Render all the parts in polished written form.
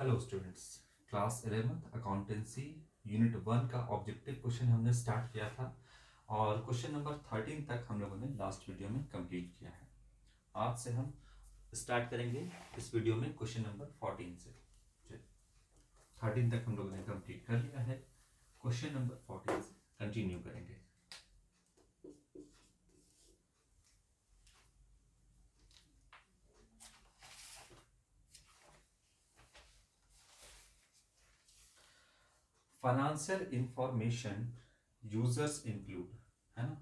Hello students, class 11 accountancy unit 1 का objective question हमने start किया था और क्वेश्चन नंबर 13 तक हम लोगों ने लास्ट वीडियो में कंप्लीट किया है। आज से हम स्टार्ट करेंगे इस वीडियो में क्वेश्चन नंबर 14 से। 13 तक हम लोगों ने कंप्लीट कर लिया है, क्वेश्चन नंबर 14 से कंटिन्यू करेंगे। फाइनेंशियल इंफॉर्मेशन यूजर्स इंक्लूड, है ना।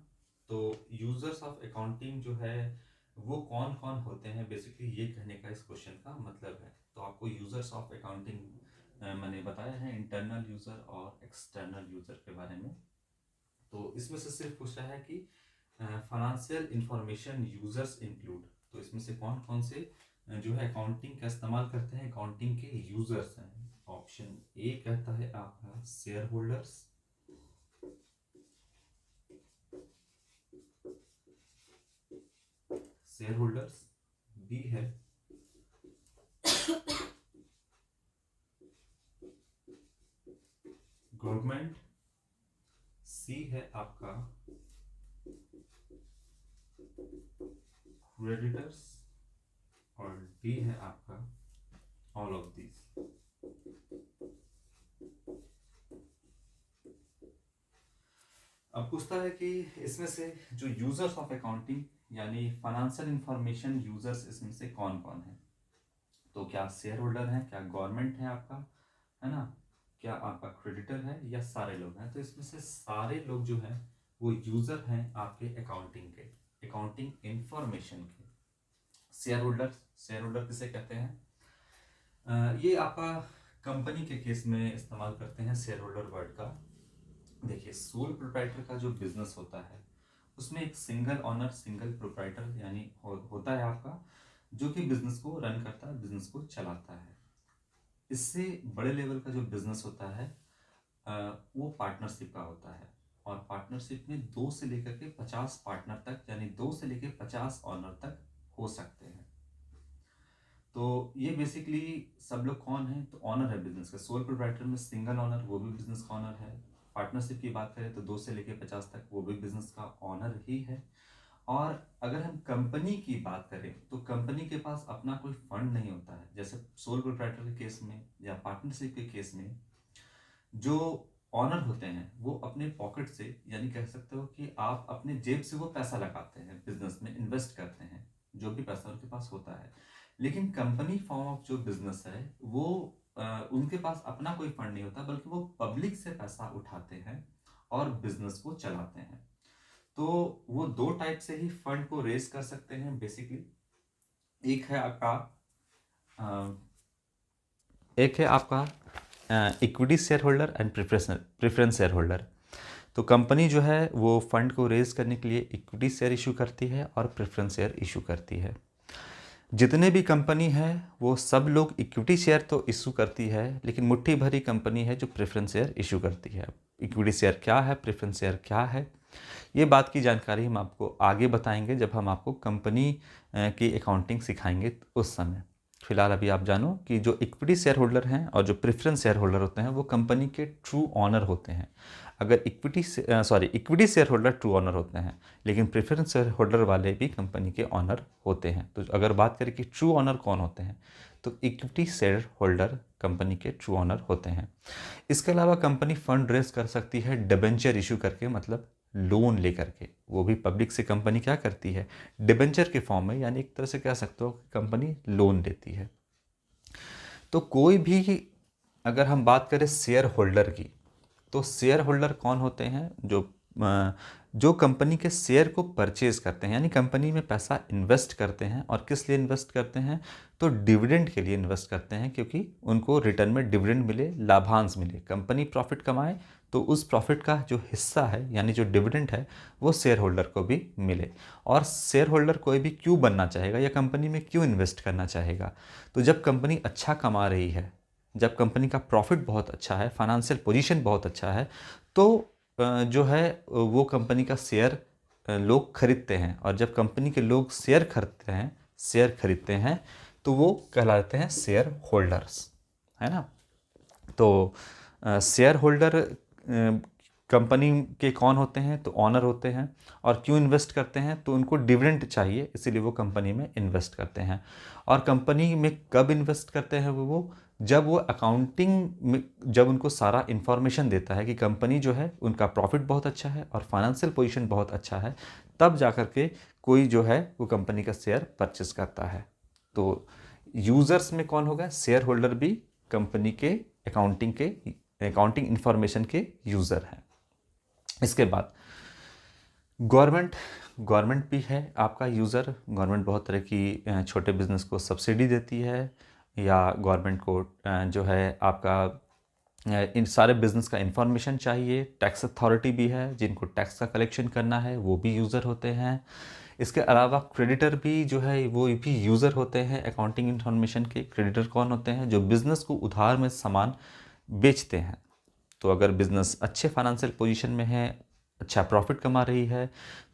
तो यूजर्स ऑफ अकाउंटिंग जो है वो कौन कौन होते हैं, बेसिकली ये कहने का इस क्वेश्चन का मतलब है। तो आपको यूजर्स ऑफ अकाउंटिंग मैंने बताया है, इंटरनल यूजर और एक्सटर्नल यूजर के बारे में। तो इसमें से सिर्फ पूछ रहा है कि फाइनेंशियल इंफॉर्मेशन यूजर्स इंक्लूड, तो इसमें से कौन कौन से जो है अकाउंटिंग का इस्तेमाल करते हैं, अकाउंटिंग के यूजर्स हैं। ऑप्शन ए कहता है आपका shareholders, shareholders. B है गवर्नमेंट। सी है आपका क्रेडिटर्स और डी है आपका ऑल ऑफ दीज। अब पूछता है कि इसमें से जो यूजर्स ऑफ अकाउंटिंग यानी फाइनेंशियल इंफॉर्मेशन यूजर्स, इसमें से कौन कौन है। तो क्या शेयर होल्डर है, क्या गवर्नमेंट है आपका, है ना, क्या आपका क्रेडिटर है, या सारे लोग हैं। तो इसमें से सारे लोग जो हैं वो यूजर हैं आपके अकाउंटिंग के, अकाउंटिंग इंफॉर्मेशन के। शेयर होल्डर, शेयर होल्डर किसे कहते हैं, ये आपका कंपनी के केस में इस्तेमाल करते हैं शेयर होल्डर वर्ड का। देखिए, सोल प्रोप्राइटर का जो बिजनेस होता है उसमें एक सिंगल ऑनर, सिंगल प्रोप्राइटर यानी होता है आपका, जो कि बिजनेस को रन करता है, बिजनेस को चलाता है। इससे बड़े लेवल का जो बिजनेस होता है वो पार्टनरशिप का होता है, और पार्टनरशिप में 2 से लेकर के 50 पार्टनर तक, यानी 2 से लेकर 50 ऑनर तक हो सकते हैं। तो ये बेसिकली सब लोग कौन है, तो ऑनर है बिजनेस का। सोल प्रोप्राइटर में सिंगल ऑनर, वो भी बिजनेस का ऑनर है। पार्टनरशिप की बात करें तो 2 से लेकर 50 तक, वो भी बिजनेस का ऑनर ही है। और अगर हम कंपनी की बात करें तो कंपनी के पास अपना कोई फंड नहीं होता है, जैसे सोल प्रोप्राइटर के केस में या पार्टनरशिप के केस में जो ऑनर होते हैं वो अपने पॉकेट से, यानी कह सकते हो कि आप अपने जेब से वो पैसा लगाते हैं, बिजनेस में इन्वेस्ट करते हैं, जो भी पैसा उनके पास होता है। लेकिन कंपनी फॉर्म ऑफ जो बिजनेस है वो उनके पास अपना कोई फंड नहीं होता, बल्कि वो पब्लिक से पैसा उठाते हैं और बिजनेस को चलाते हैं। तो वो 2 टाइप से ही फंड को रेज कर सकते हैं बेसिकली। एक है आपका equity share holder and preference share holder. तो कंपनी जो है वो फंड को रेज करने के लिए इक्विटी शेयर इशू करती है और प्रेफरेंस शेयर इशू करती है। जितने भी कंपनी है वो सब लोग इक्विटी शेयर तो इशू करती है, लेकिन मुट्ठी भरी कंपनी है जो प्रेफरेंस शेयर इशू करती है। इक्विटी शेयर क्या है, प्रेफरेंस शेयर क्या है, ये बात की जानकारी हम आपको आगे बताएंगे जब हम आपको कंपनी की अकाउंटिंग सिखाएंगे उस समय। फिलहाल अभी आप जानो कि जो इक्विटी शेयर होल्डर हैं और जो प्रेफरेंस शेयर होल्डर होते हैं वो कंपनी के ट्रू ऑनर होते हैं। अगर equity shareholder true owner होते हैं, लेकिन प्रेफरेंस शेयर होल्डर वाले भी कंपनी के ऑनर होते हैं। तो अगर बात करें कि ट्रू ऑनर कौन होते हैं, तो इक्विटी शेयर होल्डर कंपनी के ट्रू ऑनर होते हैं। इसके अलावा कंपनी फंड रेज कर सकती है डिबेंचर इशू करके, मतलब लोन लेकर के। वो भी पब्लिक से कंपनी क्या करती है, डिबेंचर के फॉर्म में, यानी एक तरह से कह सकते हो कि कंपनी लोन देती है। तो कोई भी, अगर हम बात करें शेयर होल्डर की, तो शेयर होल्डर कौन होते हैं, जो कंपनी के शेयर को परचेज करते हैं, यानी कंपनी में पैसा इन्वेस्ट करते हैं। और किस लिए इन्वेस्ट करते हैं, तो डिविडेंड के लिए इन्वेस्ट करते हैं, क्योंकि उनको रिटर्न में डिविडेंड मिले, लाभांश मिले। कंपनी प्रॉफिट कमाए तो उस प्रॉफिट का जो हिस्सा है, यानी जो डिविडेंड है, वो शेयर होल्डर को भी मिले। और शेयर होल्डर कोई भी क्यों बनना चाहेगा या कंपनी में क्यों इन्वेस्ट करना चाहेगा, तो जब कंपनी अच्छा कमा रही है, जब कंपनी का प्रॉफिट बहुत अच्छा है, फाइनेंशियल पोजीशन बहुत अच्छा है, तो जो है वो कंपनी का शेयर लोग खरीदते हैं। और जब कंपनी के लोग शेयर खरीदते हैं तो वो कहलाते हैं शेयर होल्डर्स, है ना। तो शेयर होल्डर कंपनी के कौन होते हैं, तो ऑनर होते हैं। और क्यों इन्वेस्ट करते हैं, तो उनको डिविडेंड चाहिए, इसीलिए वो कंपनी में इन्वेस्ट करते हैं। और कंपनी में कब इन्वेस्ट करते हैं वो जब वो अकाउंटिंग में, जब उनको सारा इन्फॉर्मेशन देता है कि कंपनी जो है उनका प्रॉफिट बहुत अच्छा है और फाइनेंशियल पोजीशन बहुत अच्छा है, तब जा कर के कोई जो है वो कंपनी का शेयर परचेस करता है। तो यूज़र्स में कौन होगा, शेयर होल्डर भी कंपनी के अकाउंटिंग इंफॉर्मेशन के यूज़र हैं। इसके बाद गवर्नमेंट भी है आपका यूज़र। गवर्नमेंट बहुत तरह की छोटे बिजनेस को सब्सिडी देती है, या गवर्नमेंट को जो है आपका इन सारे बिजनेस का इंफॉर्मेशन चाहिए। टैक्स अथॉरिटी भी है, जिनको टैक्स का कलेक्शन करना है, वो भी यूज़र होते हैं। इसके अलावा क्रेडिटर भी जो है वो भी यूज़र होते हैं अकाउंटिंग इंफॉर्मेशन के। क्रेडिटर कौन होते हैं, जो बिज़नेस को उधार में सामान बेचते हैं। तो अगर बिज़नेस अच्छे फाइनेंशियल पोजीशन में है, अच्छा प्रॉफिट कमा रही है,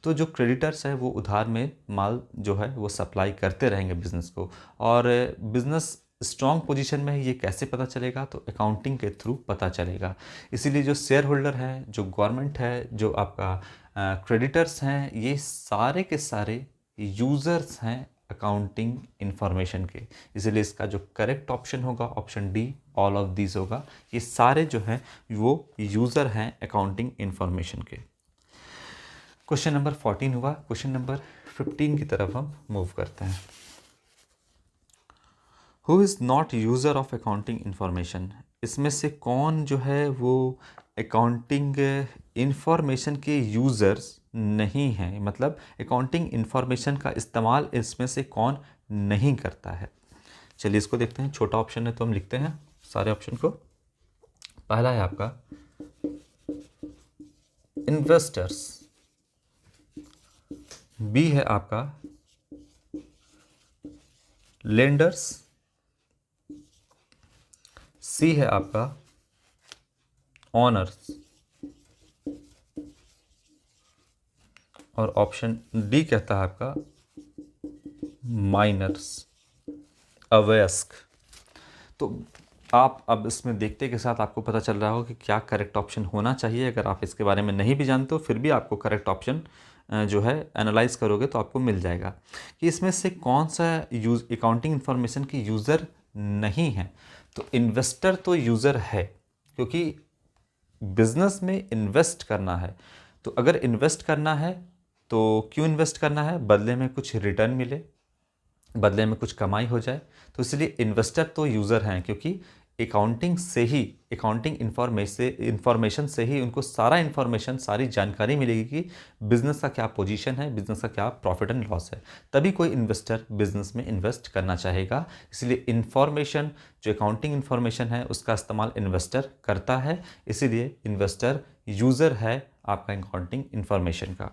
तो जो क्रेडिटर्स है वो उधार में माल जो है वो सप्लाई करते रहेंगे बिज़नेस को। और बिज़नेस स्ट्रॉन्ग पोजीशन में है, ये कैसे पता चलेगा, तो अकाउंटिंग के थ्रू पता चलेगा। इसीलिए जो शेयर होल्डर है, जो गवर्नमेंट है, जो आपका क्रेडिटर्स हैं, ये सारे के सारे यूज़र्स हैं अकाउंटिंग इंफॉर्मेशन के। इसलिए इसका जो करेक्ट ऑप्शन होगा option D, all of these होगा। ये सारे जो हैं वो यूज़र हैं अकाउंटिंग इंफॉर्मेशन के। क्वेश्चन नंबर 14 हुआ। क्वेश्चन नंबर 15 की तरफ हम मूव करते हैं। Who is not user of accounting information, इसमें से कौन जो है वो अकाउंटिंग इंफॉर्मेशन के यूज़र्स नहीं हैं, मतलब अकाउंटिंग इंफॉर्मेशन का इस्तेमाल इसमें से कौन नहीं करता है। चलिए इसको देखते हैं। छोटा ऑप्शन है तो हम लिखते हैं सारे ऑप्शन को। पहला है आपका इन्वेस्टर्स, बी है आपका लेंडर्स, सी है आपका ऑनर्स, और ऑप्शन डी कहता है आपका माइनर्स, अवयस्क। तो आप अब इसमें देखते के साथ आपको पता चल रहा हो कि क्या करेक्ट ऑप्शन होना चाहिए। अगर आप इसके बारे में नहीं भी जानते हो फिर भी आपको करेक्ट ऑप्शन जो है एनालाइज करोगे तो आपको मिल जाएगा कि इसमें से कौन सा अकाउंटिंग इंफॉर्मेशन की यूज़र नहीं है। तो इन्वेस्टर तो यूज़र है, क्योंकि बिजनेस में इन्वेस्ट करना है। तो अगर इन्वेस्ट करना है तो क्यों इन्वेस्ट करना है, बदले में कुछ रिटर्न मिले, बदले में कुछ कमाई हो जाए। तो इसलिए इन्वेस्टर तो यूज़र हैं, क्योंकि अकाउंटिंग इंफॉर्मेशन से ही उनको सारा इन्फॉर्मेशन, सारी जानकारी मिलेगी कि बिज़नेस का क्या पोजीशन है, बिज़नेस का क्या प्रॉफिट एंड लॉस है। तभी कोई इन्वेस्टर बिज़नेस में इन्वेस्ट करना चाहेगा। इसलिए इन्फॉर्मेशन, जो अकाउंटिंग इन्फॉर्मेशन है उसका इस्तेमाल इन्वेस्टर करता है। इसीलिए इन्वेस्टर यूज़र है आपका अकाउंटिंग इन्फॉर्मेशन का।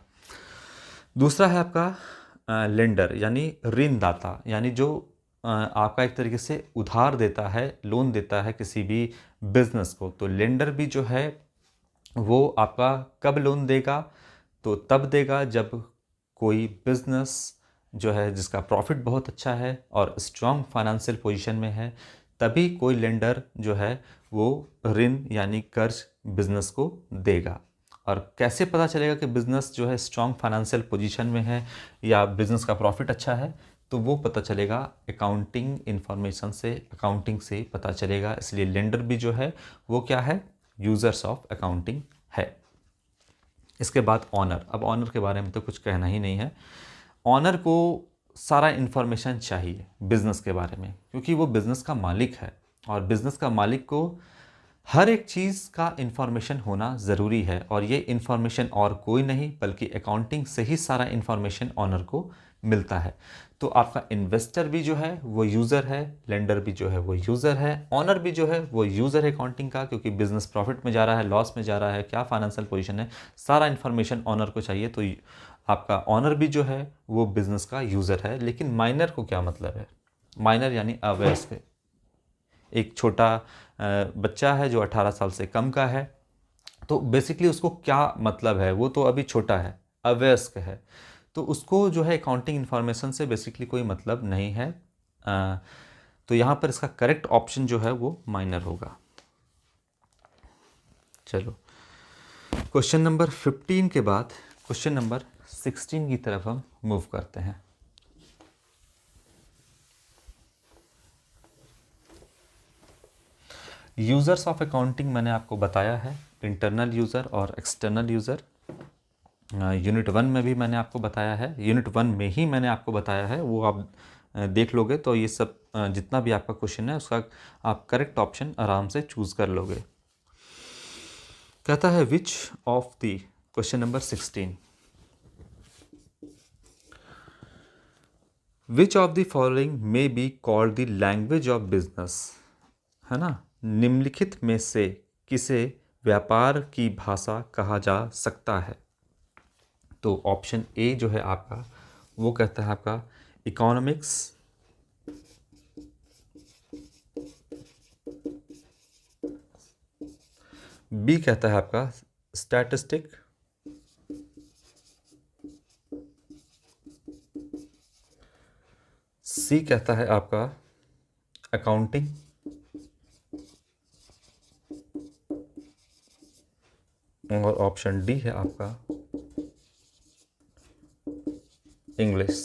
दूसरा है आपका लेंडर, यानी ऋणदाता, यानी जो आपका एक तरीके से उधार देता है, लोन देता है किसी भी बिजनेस को। तो लेंडर भी जो है वो आपका कब लोन देगा, तो तब देगा जब कोई बिजनेस जो है जिसका प्रॉफिट बहुत अच्छा है और स्ट्रॉन्ग फाइनेंशियल पोजीशन में है, तभी कोई लेंडर जो है वो ऋण यानी कर्ज बिजनेस को देगा। और कैसे पता चलेगा कि बिज़नेस जो है स्ट्रॉन्ग फाइनेंशियल पोजीशन में है या बिज़नेस का प्रॉफिट अच्छा है, तो वो पता चलेगा अकाउंटिंग इंफॉर्मेशन से, अकाउंटिंग से पता चलेगा। इसलिए लेंडर भी जो है वो क्या है, यूज़र्स ऑफ अकाउंटिंग है। इसके बाद ऑनर। अब ऑनर के बारे में तो कुछ कहना ही नहीं है। ऑनर को सारा इन्फॉर्मेशन चाहिए बिज़नेस के बारे में, क्योंकि वो बिज़नेस का मालिक है और बिज़नेस का मालिक को हर एक चीज़ का इन्फॉर्मेशन होना ज़रूरी है। और ये इन्फॉर्मेशन और कोई नहीं बल्कि अकाउंटिंग से ही सारा इन्फॉर्मेशन ऑनर को मिलता है। तो आपका इन्वेस्टर भी जो है वो यूज़र है, लेंडर भी जो है वो यूज़र है, ऑनर भी जो है वो यूज़र है अकाउंटिंग का, क्योंकि बिज़नेस प्रॉफिट में जा रहा है, लॉस में जा रहा है, क्या फाइनेंशियल पोजीशन है, सारा इन्फॉर्मेशन ऑनर को चाहिए। तो आपका ऑनर भी जो है वो बिज़नेस का यूज़र है। लेकिन माइनर को क्या मतलब है, माइनर यानी अवयस्क। एक छोटा बच्चा है जो 18 साल से कम का है, तो बेसिकली उसको क्या मतलब है, वो तो अभी छोटा है, अवयस्क है, तो उसको जो है अकाउंटिंग इन्फॉर्मेशन से बेसिकली कोई मतलब नहीं है। तो यहाँ पर इसका करेक्ट ऑप्शन जो है वो माइनर होगा। चलो क्वेश्चन नंबर 15 के बाद क्वेश्चन नंबर 16 की तरफ हम मूव करते हैं। यूज़र्स ऑफ अकाउंटिंग मैंने आपको बताया है, इंटरनल यूज़र और एक्सटर्नल यूज़र। यूनिट 1 में भी मैंने आपको बताया है, यूनिट 1 में ही मैंने आपको बताया है, वो आप देख लोगे तो ये सब जितना भी आपका क्वेश्चन है उसका आप करेक्ट ऑप्शन आराम से चूज़ कर लोगे। कहता है which of the, question number 16, which of the following may be called the language of business, है ना, निम्नलिखित में से किसे व्यापार की भाषा कहा जा सकता है। तो ऑप्शन ए जो है आपका वो कहता है आपका इकोनॉमिक्स, बी कहता है आपका स्टैटिस्टिक, सी कहता है आपका अकाउंटिंग, और ऑप्शन डी है आपका इंग्लिश।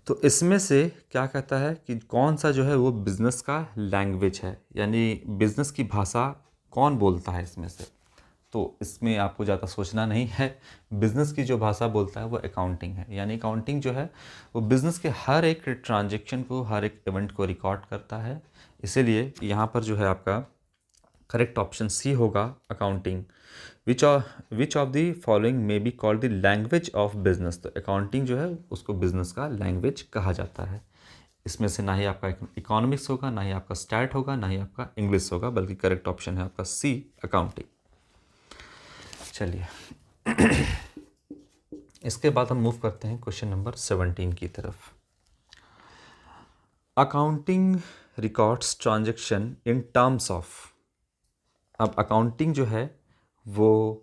तो इसमें से क्या कहता है कि कौन सा जो है वो बिज़नेस का लैंग्वेज है, यानी बिज़नेस की भाषा कौन बोलता है इसमें से। तो इसमें आपको ज़्यादा सोचना नहीं है, बिज़नेस की जो भाषा बोलता है वो अकाउंटिंग है। यानी अकाउंटिंग जो है वो बिज़नेस के हर एक ट्रांजैक्शन को, हर एक इवेंट को रिकॉर्ड करता है। इसीलिए यहाँ पर जो है आपका करेक्ट ऑप्शन सी होगा accounting. Which of the following may be called the language of business. तो अकाउंटिंग जो है उसको बिजनेस का लैंग्वेज कहा जाता है। इसमें से ना ही आपका इकोनॉमिक्स होगा, ना ही आपका स्टैट होगा, ना ही आपका इंग्लिश होगा, बल्कि करेक्ट ऑप्शन है आपका सी अकाउंटिंग। चलिए इसके बाद हम मूव करते हैं क्वेश्चन नंबर 17 की तरफ। Accounting records transaction in terms of. अब अकाउंटिंग जो है वो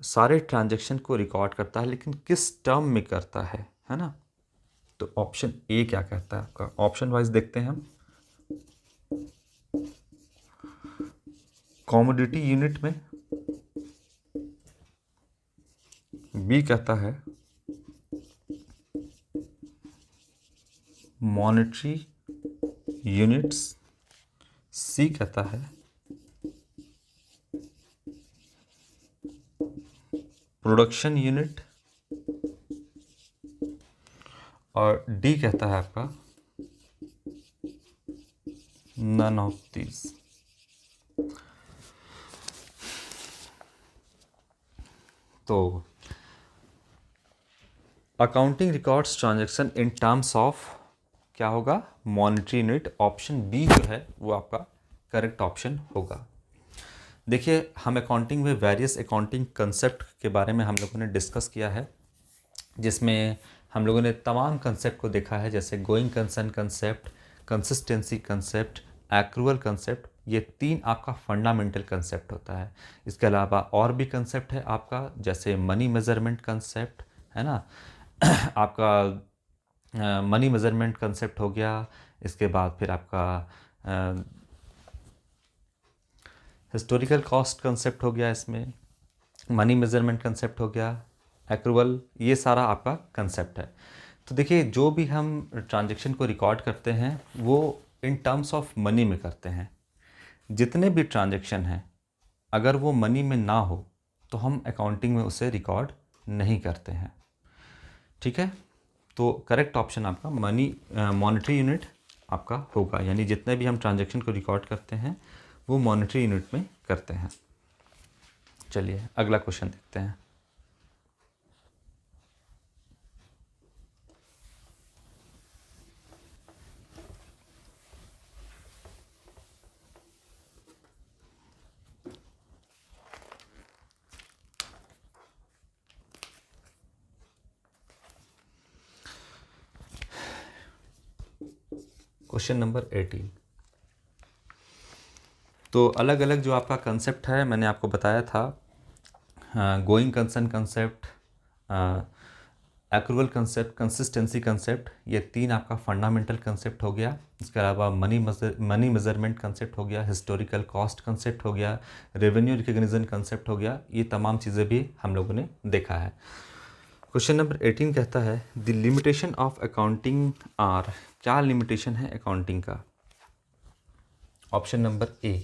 सारे ट्रांजैक्शन को रिकॉर्ड करता है, लेकिन किस टर्म में करता है ना। तो ऑप्शन ए क्या कहता है आपका, ऑप्शन वाइज देखते हैं हम। कमोडिटी यूनिट में, बी कहता है मॉनेटरी यूनिट्स, सी कहता है प्रोडक्शन यूनिट, और डी कहता है आपका नन ऑफ दीज। तो accounting records transaction in terms of क्या होगा, मॉनेटरी यूनिट। ऑप्शन बी जो है वो आपका करेक्ट ऑप्शन होगा। देखिए हम अकाउंटिंग में वेरियस अकाउंटिंग कंसेप्ट के बारे में हम लोगों ने डिस्कस किया है, जिसमें हम लोगों ने तमाम कंसेप्ट को देखा है, जैसे going concern concept, consistency concept, accrual concept. ये 3 आपका फंडामेंटल कंसेप्ट होता है। इसके अलावा और भी कंसेप्ट है आपका, जैसे मनी मेजरमेंट कंसेप्ट, है ना आपका मनी मेजरमेंट कंसेप्ट हो गया। इसके बाद फिर आपका हिस्टोरिकल कॉस्ट कंसेप्ट हो गया, इसमें मनी मेजरमेंट कंसेप्ट हो गया, एक्रूअल, ये सारा आपका कंसेप्ट है। तो देखिए जो भी हम ट्रांजैक्शन को रिकॉर्ड करते हैं वो इन टर्म्स ऑफ मनी में करते हैं। जितने भी ट्रांजैक्शन हैं अगर वो मनी में ना हो तो हम अकाउंटिंग में उसे रिकॉर्ड नहीं करते हैं। ठीक है, तो करेक्ट ऑप्शन आपका मॉनेटरी यूनिट आपका होगा, यानी जितने भी हम ट्रांजैक्शन को रिकॉर्ड करते हैं वो मॉनेटरी यूनिट में करते हैं। चलिए अगला क्वेश्चन देखते हैं। Question number 18। तो अलग अलग जो आपका कंसेप्ट है मैंने आपको बताया था, going concern concept, accrual concept, consistency concept, ये 3 आपका फंडामेंटल कंसेप्ट हो गया। इसके अलावा मनी मेजरमेंट कंसेप्ट हो गया, हिस्टोरिकल कॉस्ट कंसेप्ट हो गया, रेवेन्यू रिकग्निशन कंसेप्ट हो गया। ये तमाम चीज़ें भी हम लोगों ने देखा है। क्वेश्चन नंबर 18 कहता है the limitation of accounting are, क्या लिमिटेशन है अकाउंटिंग का। ऑप्शन नंबर ए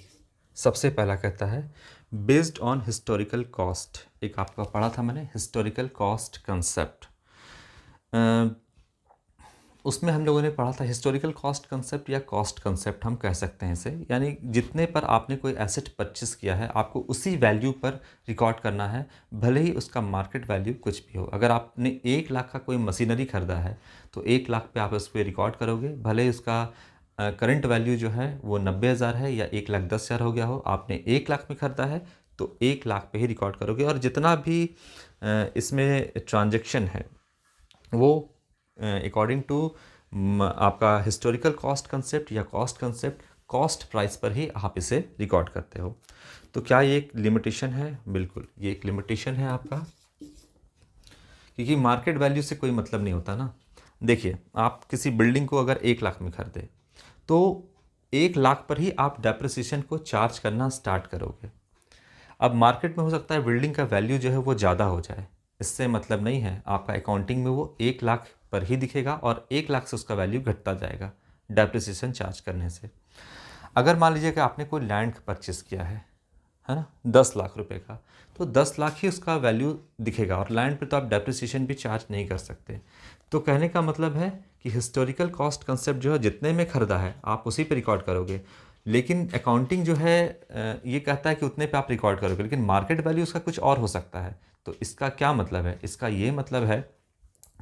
सबसे पहला कहता है बेस्ड ऑन हिस्टोरिकल कॉस्ट। एक आपका पढ़ा था मैंने हिस्टोरिकल कॉस्ट कंसेप्ट, उसमें हम लोगों ने पढ़ा था हिस्टोरिकल कॉस्ट कंसेप्ट या कॉस्ट कंसेप्ट हम कह सकते हैं इसे, यानी जितने पर आपने कोई एसेट परचेस किया है आपको उसी वैल्यू पर रिकॉर्ड करना है, भले ही उसका मार्केट वैल्यू कुछ भी हो। अगर आपने 1 लाख का कोई मशीनरी खरीदा है तो 1 लाख पे आप उस पर रिकॉर्ड करोगे, भले ही उसका करंट वैल्यू जो है वो 90,000 है या 1,10,000 हो गया हो। आपने 1 लाख में खरीदा है तो 1 लाख पे ही रिकॉर्ड करोगे, और जितना भी इसमें ट्रांजैक्शन है वो अकॉर्डिंग टू आपका हिस्टोरिकल कॉस्ट कंसेप्ट या कॉस्ट कंसेप्ट, कॉस्ट प्राइस पर ही आप इसे रिकॉर्ड करते हो। तो क्या ये एक लिमिटेशन है? बिल्कुल ये एक लिमिटेशन है आपका, क्योंकि मार्केट वैल्यू से कोई मतलब नहीं होता ना। देखिए आप किसी बिल्डिंग को अगर 1 लाख में खरीदे तो 1 लाख पर ही आप डेप्रिसिएशन को चार्ज करना स्टार्ट करोगे। अब मार्केट में हो सकता है बिल्डिंग का वैल्यू जो है वो ज़्यादा हो जाए, इससे मतलब नहीं है। आपका अकाउंटिंग में वो 1 लाख पर ही दिखेगा और 1 लाख से उसका वैल्यू घटता जाएगा डेप्रिसिएशन चार्ज करने से। अगर मान लीजिए कि आपने कोई लैंड परचेस किया है ना, 10 लाख रुपए का, तो 10 लाख ही उसका वैल्यू दिखेगा, और लैंड पे तो आप डेप्रिसिएशन भी चार्ज नहीं कर सकते। तो कहने का मतलब है कि हिस्टोरिकल कॉस्ट कंसेप्ट जो है जितने में खरीदा है आप उसी पे रिकॉर्ड करोगे, लेकिन अकाउंटिंग जो है ये कहता है कि उतने पे आप रिकॉर्ड करोगे, लेकिन मार्केट वैल्यू उसका कुछ और हो सकता है। तो इसका क्या मतलब है? इसका ये मतलब है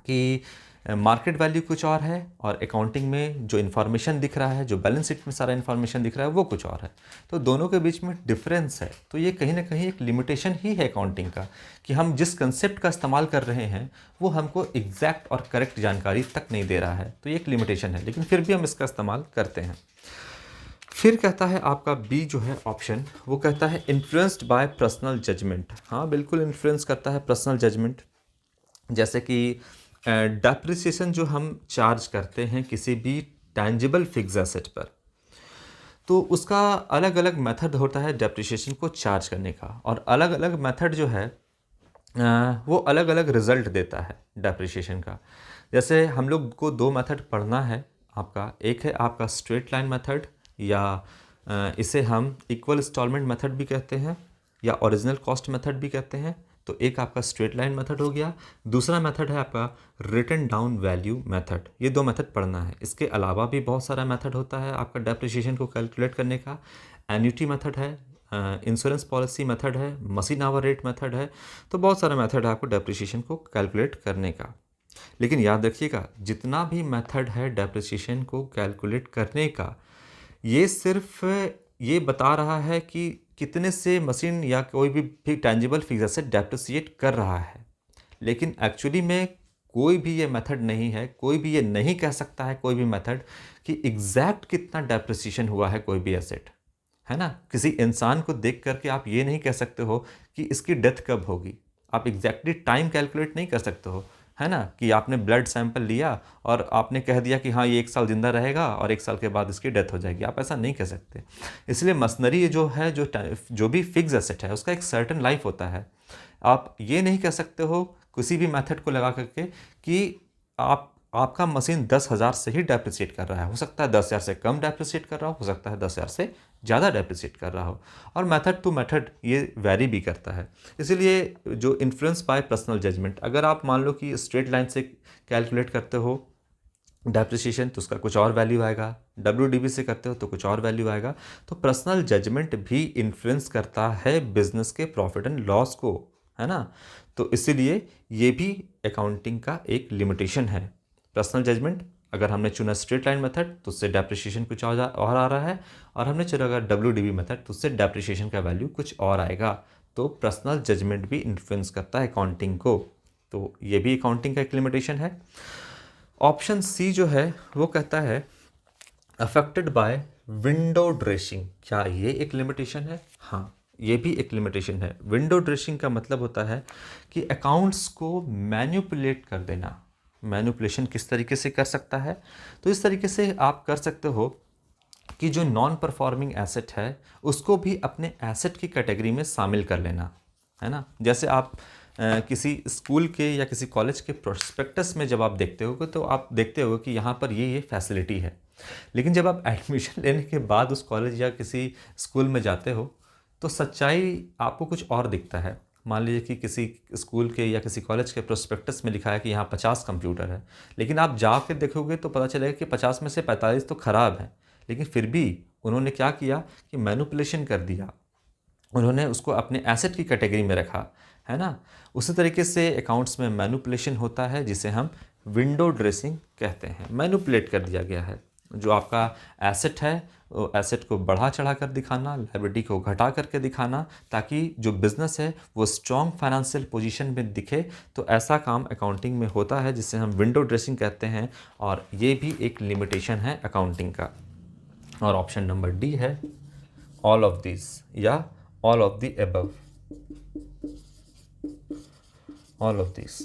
कि मार्केट वैल्यू कुछ और है और अकाउंटिंग में जो इन्फॉर्मेशन दिख रहा है, जो बैलेंस शीट में सारा इन्फॉर्मेशन दिख रहा है वो कुछ और है। तो दोनों के बीच में डिफरेंस है। तो ये कहीं ना कहीं एक लिमिटेशन ही है अकाउंटिंग का, कि हम जिस कंसेप्ट का इस्तेमाल कर रहे हैं वो हमको एग्जैक्ट और करेक्ट जानकारी तक नहीं दे रहा है। तो ये एक लिमिटेशन है, लेकिन फिर भी हम इसका इस्तेमाल करते हैं। फिर कहता है आपका बी जो है ऑप्शन, वो कहता है इन्फ्लुएंस्ड बाय पर्सनल जजमेंट। हाँ बिल्कुल इन्फ्लुएंस करता है पर्सनल जजमेंट। जैसे कि डेप्रिसिएशन जो हम चार्ज करते हैं किसी भी टैंजिबल फिक्स एसेट पर, तो उसका अलग अलग मेथड होता है डेप्रिसिएशन को चार्ज करने का, और अलग अलग मेथड जो है वो अलग अलग रिजल्ट देता है डेप्रिसिएशन का। जैसे हम लोग को 2 मेथड पढ़ना है आपका, एक है आपका स्ट्रेट लाइन मेथड, या इसे हम इक्वल इंस्टॉलमेंट मेथड भी कहते हैं, या ओरिजिनल कॉस्ट मेथड भी कहते हैं। तो एक आपका स्ट्रेट लाइन मेथड हो गया, दूसरा मेथड है आपका रिटन डाउन वैल्यू मेथड। ये 2 मेथड पढ़ना है। इसके अलावा भी बहुत सारा मेथड होता है आपका डेप्रिसिएशन को कैलकुलेट करने का। एन्युटी मेथड है, इंश्योरेंस पॉलिसी मेथड है, मशीन आवर रेट मेथड है। तो बहुत सारा मेथड है आपको डेप्रिसिएशन को कैलकुलेट करने का। लेकिन याद रखिएगा जितना भी मेथड है डेप्रिसिएशन को कैलकुलेट करने का, ये सिर्फ ये बता रहा है कि कितने से मशीन या कोई भी टैंजिबल फिक्स एसेट डेप्रिसिएट कर रहा है, लेकिन एक्चुअली में कोई भी ये मेथड नहीं है, कोई भी ये नहीं कह सकता है कोई भी मेथड कि एग्जैक्ट कितना डेप्रिसिएशन हुआ है कोई भी एसेट, है ना। किसी इंसान को देख करके आप ये नहीं कह सकते हो कि इसकी डेथ कब होगी। आप एग्जैक्टली टाइम कैलकुलेट नहीं कर सकते हो, है ना, कि आपने ब्लड सैंपल लिया और आपने कह दिया कि हाँ ये 1 साल ज़िंदा रहेगा और 1 साल के बाद इसकी डेथ हो जाएगी। आप ऐसा नहीं कह सकते। इसलिए मशीनरी जो है, जो भी फिक्स एसेट है उसका एक सर्टेन लाइफ होता है। आप ये नहीं कह सकते हो किसी भी मेथड को लगा करके कि आपका मशीन 10,000 से ही डेप्रिसिएट कर रहा है। हो सकता है 10,000 से कम डेप्रिसिएट कर रहा हो सकता है 10,000 से ज़्यादा डेप्रिसिएट कर रहा हो, और मेथड टू मेथड ये वैरी भी करता है। इसीलिए जो इन्फ्लुएंस बाय पर्सनल जजमेंट, अगर आप मान लो कि स्ट्रेट लाइन से कैलकुलेट करते हो डेप्रिसिएशन तो उसका कुछ और वैल्यू आएगा, WDV से करते हो तो कुछ और वैल्यू आएगा। तो पर्सनल जजमेंट भी इन्फ्लुएंस करता है बिजनेस के प्रॉफिट एंड लॉस को, है ना। तो इसीलिए ये भी अकाउंटिंग का एक लिमिटेशन है। पर्सनल जजमेंट, अगर हमने चुना स्ट्रेट लाइन मेथड तो उससे डेप्रिसिएशन कुछ और आ रहा है, और हमने चुना अगर WDV मेथड तो उससे डेप्रिसिएशन का वैल्यू कुछ और आएगा। तो पर्सनल जजमेंट भी इन्फ्लुएंस करता है अकाउंटिंग को। तो ये भी अकाउंटिंग का एक लिमिटेशन है। ऑप्शन सी जो है वो कहता है अफेक्टेड बाय विंडो ड्रेसिंग। क्या ये एक लिमिटेशन है? हाँ, ये भी एक लिमिटेशन है। विंडो ड्रेसिंग का मतलब होता है कि अकाउंट्स को मैनिपुलेट कर देना। मैनिपुलेशन किस तरीके से कर सकता है? तो इस तरीके से आप कर सकते हो कि जो नॉन परफॉर्मिंग एसेट है उसको भी अपने एसेट की कैटेगरी में शामिल कर लेना, है ना। जैसे आप किसी स्कूल के या किसी कॉलेज के प्रोस्पेक्टस में जब आप देखते हो तो आप देखते हो कि यहाँ पर ये फैसिलिटी है, लेकिन जब आप एडमिशन लेने के बाद उस कॉलेज या किसी स्कूल में जाते हो तो सच्चाई आपको कुछ और दिखता है। मान लीजिए कि किसी स्कूल के या किसी कॉलेज के प्रोस्पेक्टस में लिखा है कि यहाँ 50 कंप्यूटर है, लेकिन आप जाकर देखोगे तो पता चलेगा कि 50 में से 45 तो ख़राब हैं। लेकिन फिर भी उन्होंने क्या किया कि मैनिपुलेशन कर दिया, उन्होंने उसको अपने एसेट की कैटेगरी में रखा, है ना। उसी तरीके से अकाउंट्स में मैनिपुलेशन होता है जिसे हम विंडो ड्रेसिंग कहते हैं। मैनिपुलेट कर दिया गया है, जो आपका एसेट है वो एसेट को बढ़ा चढ़ा कर दिखाना, लायबिलिटी को घटा करके दिखाना, ताकि जो बिज़नेस है वो स्ट्रॉन्ग फाइनेंशियल पोजीशन में दिखे। तो ऐसा काम अकाउंटिंग में होता है जिसे हम विंडो ड्रेसिंग कहते हैं, और ये भी एक लिमिटेशन है अकाउंटिंग का। और ऑप्शन नंबर डी है ऑल ऑफ दिस या all of the above, all of this.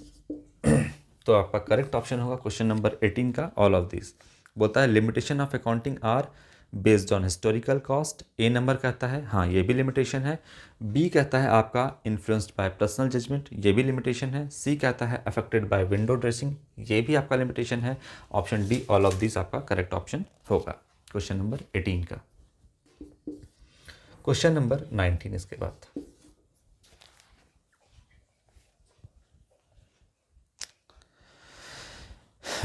तो आपका करेक्ट ऑप्शन होगा क्वेश्चन नंबर 18 का ऑल ऑफ दिस। बोलता है limitation of accounting are based on historical cost. A number कहता है हाँ ये भी लिमिटेशन है। बी कहता है आपका इन्फ्लुएंस्ड बाय पर्सनल जजमेंट, ये भी लिमिटेशन है। सी कहता है अफेक्टेड बाय विंडो ड्रेसिंग, ये भी आपका लिमिटेशन है। Option D all of this आपका करेक्ट ऑप्शन होगा क्वेश्चन नंबर 18 का। क्वेश्चन नंबर 19 इसके बाद।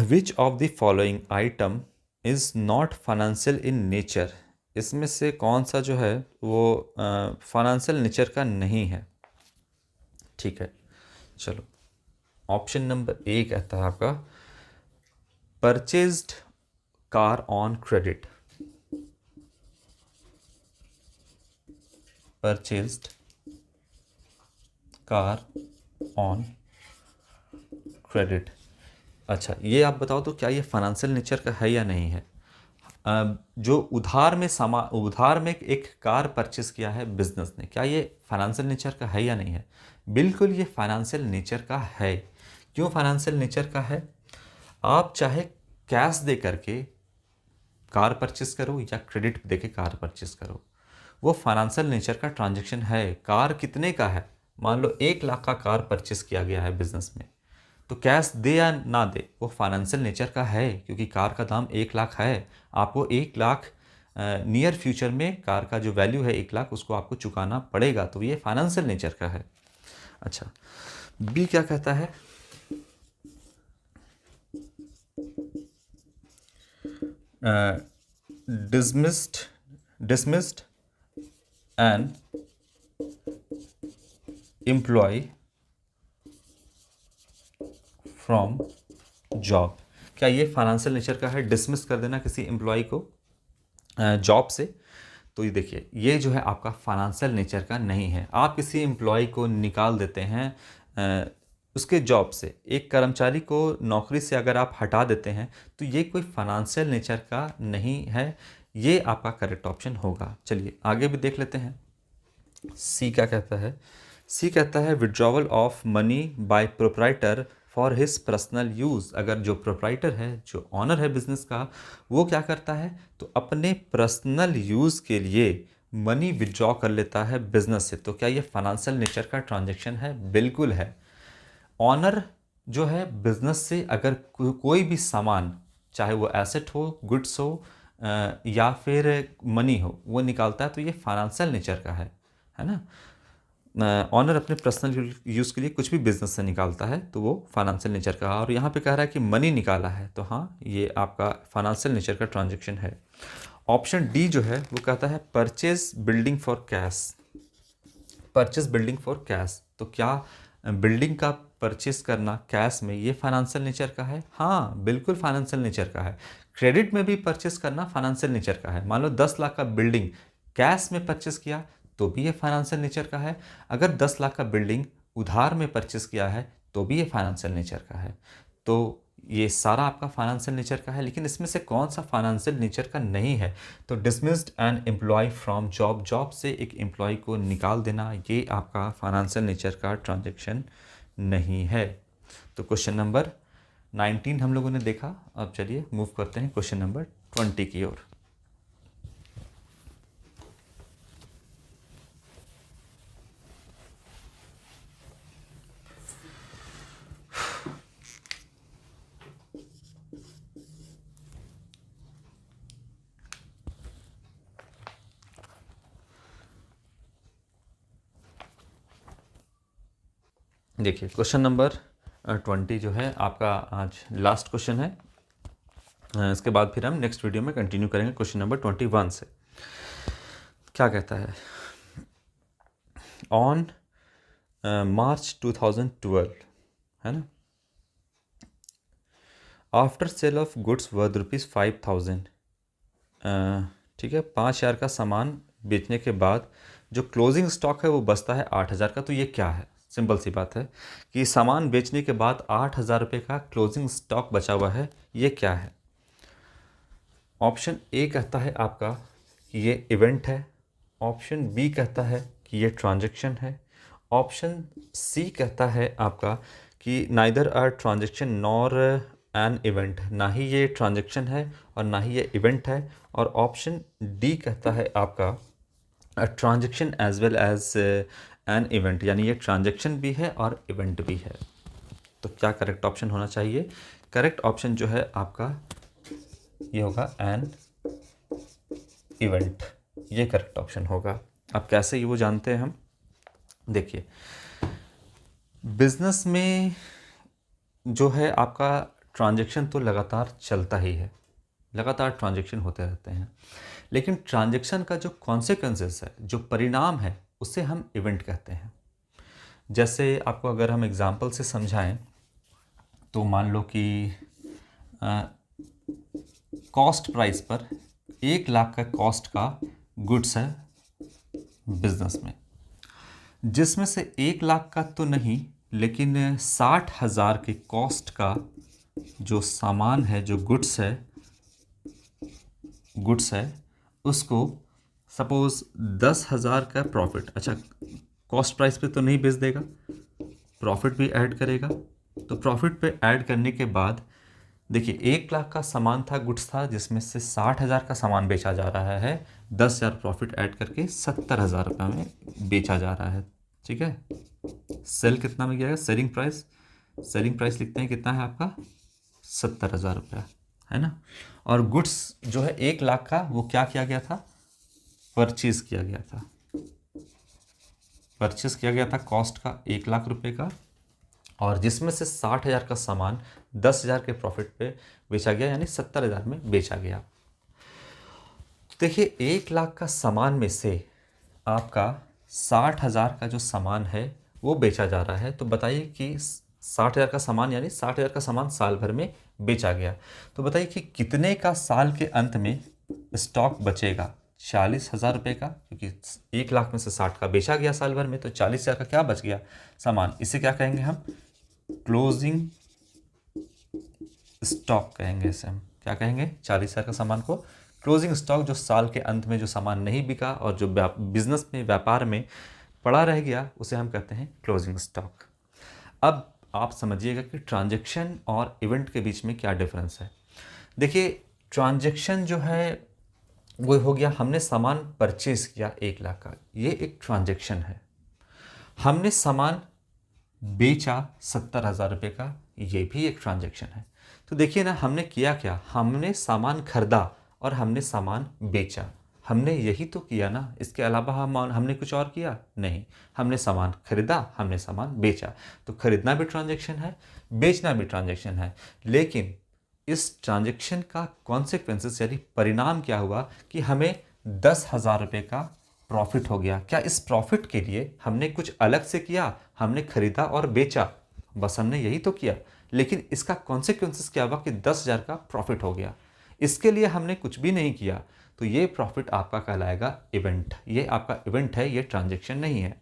Which of the following item is not financial in nature. इसमें से कौन सा जो है वो फाइनेंशियल नेचर का नहीं है? ठीक है, चलो। ऑप्शन नंबर ए कहता है आपका purchased car on credit, purchased car on credit. अच्छा, ये आप बताओ तो क्या ये फाइनेंशियल नेचर का है या नहीं है? जो उधार में एक कार परचेस किया है बिजनेस ने, क्या ये फाइनेंशियल नेचर का है या नहीं है? बिल्कुल ये फाइनेंशियल नेचर का है। क्यों फाइनेंशियल नेचर का है? आप चाहे कैश दे करके कार परचेस करो या क्रेडिट दे के कार परचेस करो, वो फाइनेंशियल नेचर का ट्रांजैक्शन है। कार कितने का है? मान लो 1 लाख का कार परचेस किया गया है बिजनेस में, तो कैश दे या ना दे वो फाइनेंशियल नेचर का है, क्योंकि कार का दाम 1 लाख है। आपको 1 लाख नियर फ्यूचर में कार का जो वैल्यू है 1 लाख उसको आपको चुकाना पड़ेगा, तो ये फाइनेंशियल नेचर का है। अच्छा, बी क्या कहता है? Dismissed an employee from job. क्या ये फाइनेंशियल नेचर का है, डिसमिस कर देना किसी एम्प्लॉय को जॉब से? तो ये देखिए, ये जो है आपका फाइनेंशियल नेचर का नहीं है। आप किसी एम्प्लॉय को निकाल देते हैं उसके जॉब से, एक कर्मचारी को नौकरी से अगर आप हटा देते हैं तो ये कोई फाइनेंशियल नेचर का नहीं है। ये आपका करेक्ट ऑप्शन होगा। चलिए आगे भी देख लेते हैं। सी क्या कहता है? सी कहता है withdrawal of money by proprietor for his personal use. अगर जो प्रोप्राइटर है, जो ऑनर है बिजनेस का, वो क्या करता है तो अपने पर्सनल यूज़ के लिए मनी विड्रॉ कर लेता है बिजनेस से, तो क्या ये फाइनेंशियल नेचर का ट्रांजैक्शन है? बिल्कुल है। ऑनर जो है बिजनेस से अगर कोई भी सामान, चाहे वो एसेट हो, गुड्स हो या फिर मनी हो, वो निकालता है तो ये फाइनेंशियल नेचर का है ना। ऑनर अपने पर्सनल यूज़ के लिए कुछ भी बिजनेस से निकालता है तो वो फाइनेंशियल नेचर का है। और यहाँ पे कह रहा है कि मनी निकाला है, तो हाँ ये आपका फाइनेंशियल नेचर का ट्रांजैक्शन है। ऑप्शन डी जो है वो कहता है purchase building for cash, purchase building for cash. तो क्या बिल्डिंग का परचेस करना कैश में ये फाइनेंशियल नेचर का है? हाँ बिल्कुल फाइनेंशियल नेचर का है। क्रेडिट में भी परचेस करना फाइनेंशियल नेचर का है। मान लो 10 लाख का बिल्डिंग कैश में परचेस किया तो भी ये फाइनेंशियल नेचर का है। अगर 10 लाख का बिल्डिंग उधार में परचेस किया है तो भी ये फाइनेंशियल नेचर का है। तो ये सारा आपका फाइनेंशियल नेचर का है, लेकिन इसमें से कौन सा फाइनेंशियल नेचर का नहीं है? तो dismissed an employee from job, job से एक एम्प्लॉय को निकाल देना, ये आपका फाइनेंशियल नेचर का ट्रांजैक्शन नहीं है। तो क्वेश्चन नंबर 19 हम लोगों ने देखा। अब चलिए मूव करते हैं क्वेश्चन नंबर 20 की ओर। देखिए क्वेश्चन नंबर 20 जो है आपका आज लास्ट क्वेश्चन है। इसके बाद फिर हम नेक्स्ट वीडियो में कंटिन्यू करेंगे क्वेश्चन नंबर 21 से। क्या कहता है? ऑन मार्च 2012, है ना, after sale of goods worth ₹5,000, ठीक है, 5,000 का सामान बेचने के बाद जो क्लोजिंग स्टॉक है वो बचता है 8,000 का। तो ये क्या है? सिंपल सी बात है कि सामान बेचने के बाद 8,000 रुपये का क्लोजिंग स्टॉक बचा हुआ है, ये क्या है? ऑप्शन ए कहता है आपका कि ये इवेंट है, ऑप्शन बी कहता है कि ये ट्रांजैक्शन है, ऑप्शन सी कहता है आपका कि neither are transaction nor an event, ना ही ये ट्रांजैक्शन है और ना ही ये इवेंट है, और ऑप्शन डी कहता है आपका transaction as well as an event, यानी ये ट्रांजैक्शन भी है और इवेंट भी है। तो क्या करेक्ट ऑप्शन होना चाहिए? करेक्ट ऑप्शन जो है आपका ये होगा एन इवेंट, ये करेक्ट ऑप्शन होगा। अब कैसे ये वो जानते हैं हम। देखिए बिजनेस में जो है आपका ट्रांजैक्शन तो लगातार चलता ही है, लगातार ट्रांजैक्शन होते रहते हैं, लेकिन ट्रांजैक्शन का जो कॉन्सिक्वेंसेस है, जो परिणाम है, उसे हम इवेंट कहते हैं। जैसे आपको अगर हम एग्जांपल से समझाएं तो मान लो कि कॉस्ट प्राइस पर 1 लाख का कॉस्ट का गुड्स है बिजनेस में, जिसमें से 1 लाख का तो नहीं, लेकिन 60,000 के कॉस्ट का जो सामान है, जो गुड्स है उसको सपोज 10,000 का प्रॉफिट, अच्छा कॉस्ट प्राइस पे तो नहीं बेच देगा, प्रॉफिट भी ऐड करेगा। तो प्रॉफिट पे ऐड करने के बाद देखिए 1 लाख का सामान था, गुड्स था, जिसमें से 60,000 का सामान बेचा जा रहा है, 10,000 प्रॉफिट ऐड करके 70,000 रुपये में बेचा जा रहा है। ठीक है, सेल कितना में गया? सेलिंग प्राइस लिखते हैं कितना है आपका? 70,000 रुपया, है ना। और गुड्स जो है 1 लाख का, वो क्या किया गया था? परचेज किया गया था कॉस्ट का 1 लाख रुपए का, और जिसमें से 60,000 का सामान 10,000 के प्रॉफिट पे बेचा गया, यानी 70,000 में बेचा गया। देखिए 1 लाख का सामान में से आपका 60,000 का जो सामान है वो बेचा जा रहा है। तो बताइए कि 60,000 का सामान, यानी 60,000 का सामान साल भर में बेचा गया, तो बताइए कि कितने का साल के अंत में स्टॉक बचेगा? 40,000 रुपये का, क्योंकि 1 लाख में से 60 का बेचा गया साल भर में, तो 40,000 का क्या बच गया सामान? इसे क्या कहेंगे हम? क्लोजिंग स्टॉक कहेंगे। इसे हम क्या कहेंगे? 40,000 का सामान को क्लोजिंग स्टॉक, जो साल के अंत में जो सामान नहीं बिका और जो बिजनेस में, व्यापार में पड़ा रह गया, उसे हम कहते हैं क्लोजिंग स्टॉक। अब आप समझिएगा कि ट्रांजैक्शन और इवेंट के बीच में क्या डिफरेंस है। देखिए ट्रांजैक्शन जो है वो हो गया, हमने सामान परचेज किया 1 लाख का, ये एक ट्रांजैक्शन है। हमने सामान बेचा 70,000 रुपये का, ये भी एक ट्रांजैक्शन है। तो देखिए ना, हमने किया क्या? हमने सामान खरीदा और हमने सामान बेचा, हमने यही तो किया ना। इसके अलावा हमने कुछ और किया नहीं। हमने सामान खरीदा, हमने सामान बेचा। तो खरीदना भी ट्रांजैक्शन है, बेचना भी ट्रांजैक्शन है। लेकिन इस ट्रांजैक्शन का कॉन्सिक्वेंसेस, यानी परिणाम क्या हुआ कि हमें 10,000 रुपये का प्रॉफिट हो गया। क्या इस प्रॉफिट के लिए हमने कुछ अलग से किया? हमने खरीदा और बेचा, बस हमने यही तो किया। लेकिन इसका कॉन्सिक्वेंसेस क्या हुआ कि 10,000 का प्रॉफिट हो गया। इसके लिए हमने कुछ भी नहीं किया, तो ये प्रॉफिट आपका कहलाएगा इवेंट। ये आपका इवेंट है, ये ट्रांजैक्शन नहीं है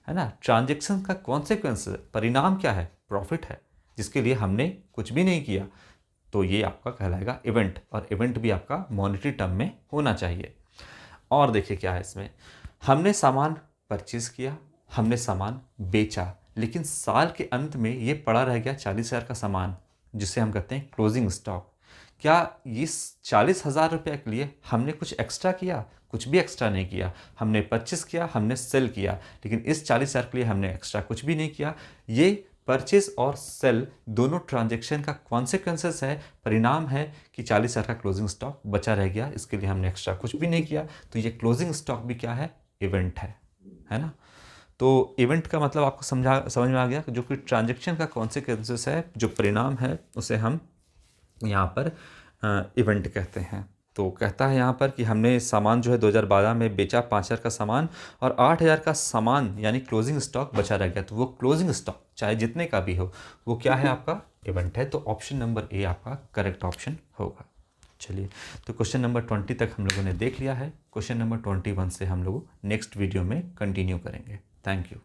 ना। ट्रांजैक्शन का कॉन्सिक्वेंस, परिणाम क्या है? प्रॉफिट है, जिसके लिए हमने कुछ भी नहीं किया। तो ये आपका कहलाएगा इवेंट, और इवेंट भी आपका मॉनेटरी टर्म में होना चाहिए। और देखिए क्या है इसमें, हमने सामान परचेज़ किया, हमने सामान बेचा, लेकिन साल के अंत में ये पड़ा रह गया 40,000 का सामान, जिसे हम कहते हैं क्लोजिंग स्टॉक। क्या इस 40,000 रुपये के लिए हमने कुछ एक्स्ट्रा किया? कुछ भी एक्स्ट्रा नहीं किया। हमने परचेस किया, हमने सेल किया, लेकिन इस 40,000 के लिए हमने एक्स्ट्रा कुछ भी नहीं किया। ये परचेस और सेल दोनों ट्रांजैक्शन का कॉन्सिक्वेंसेस है, परिणाम है कि 40,000 का क्लोजिंग स्टॉक बचा रह गया, इसके लिए हमने एक्स्ट्रा कुछ भी नहीं किया। तो ये क्लोजिंग स्टॉक भी क्या है? इवेंट है ना। तो इवेंट का मतलब आपको समझ में आ गया, जो कि ट्रांजैक्शन का कॉन्सिक्वेंसेस है, जो परिणाम है, उसे हम यहाँ पर इवेंट कहते हैं। तो कहता है यहाँ पर कि हमने सामान जो है 2012 में बेचा 5,000 का सामान, और 8,000 का सामान यानी क्लोजिंग स्टॉक बचा रह गया। तो वो क्लोजिंग स्टॉक चाहे जितने का भी हो, वो क्या है? आपका इवेंट है। तो ऑप्शन नंबर ए आपका करेक्ट ऑप्शन होगा। चलिए, तो क्वेश्चन नंबर 20 तक हम लोगों ने देख लिया है। क्वेश्चन नंबर 21 से हम लोग नेक्स्ट वीडियो में कंटिन्यू करेंगे। Thank you.